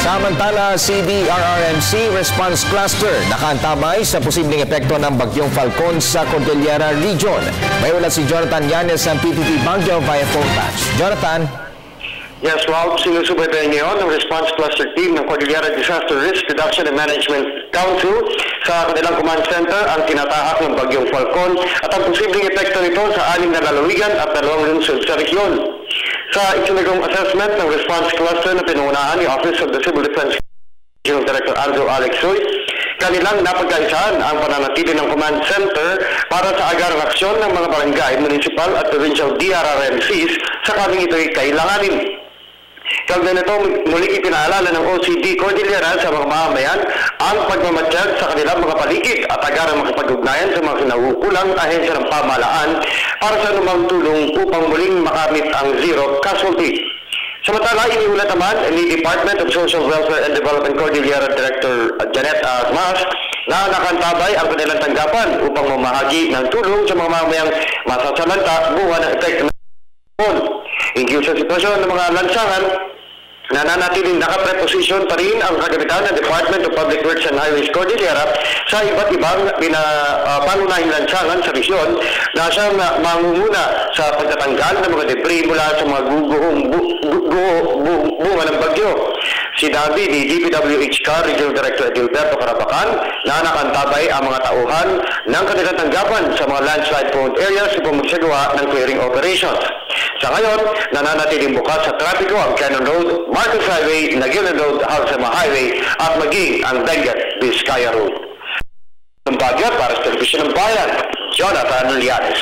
Samantala, CDRRMC Response Cluster nakaantabay sa posibleng epekto ng bagyong Falcon sa Cordillera Region. May ulat si Jonathan Yanes ng PTT Baguio via phone patch. Jonathan? Yes, Rob, sinusubaybayan ngayon ng Response Cluster Team ng Cordillera Disaster Risk Reduction and Management Council sa kanilang command center ang tinatahak ng bagyong Falcon at ang posibleng epekto nito sa 6 na lalawigan at 2 lungsod sa rehiyon. Sa isinagawang assessment ng Response Cluster na pinuunahan ni Office of the Civil Defense Regional Director Andrew Alexoy, kanilang napagkaisahan ang pananatili ng command center para sa agarang aksyon ng mga barangay, municipal at provincial DRRMCs sakaling ito'y kailanganin. Kaugnay nito, muling ipinaalala ng OCD Cordillera sa mga mamamayan ang pagmamatsyag sa kanilang mga paligid at agarang makipag-ugnayan sa mga kinaukulang ahensya ng pamahalaan para sa anumang tulong upang muling makamit ang zero casualty. Samantala, iniulat naman ni Department of Social Welfare and Development Cordillera Director Janet Mas na nakantabay ang kanilang tanggapan upang mamahagi ng tulong sa mga mamamayang masasalanta buwan ng epekto ng Hinggiw sa sitwasyon ng mga lansangan, nananatiling nakapreposition pa rin ang kagamitan ng Department of Public Works and Highways Cordillera sa iba't ibang pangunahing lansangan sa rehiyon na siyang mangunguna sa pagtatanggal ng mga debris mula sa mga bunga ng bagyo. Sinabi ni DPWH Regional Director Edilberto Carabacan na nakantabay ang mga tauhan ng kanilang tanggapan sa mga landslide-prone areas upang magsagawa ng clearing operations. Sa ngayon, nananatiling bukas sa trapiko ang Cannon Road, Marcos Highway, Naguilan Road, Halsema Highway at maging ang Benguet, Vizcaya Road. Ng Baguio para sa Television ng Bayan, Jonathan Yanes.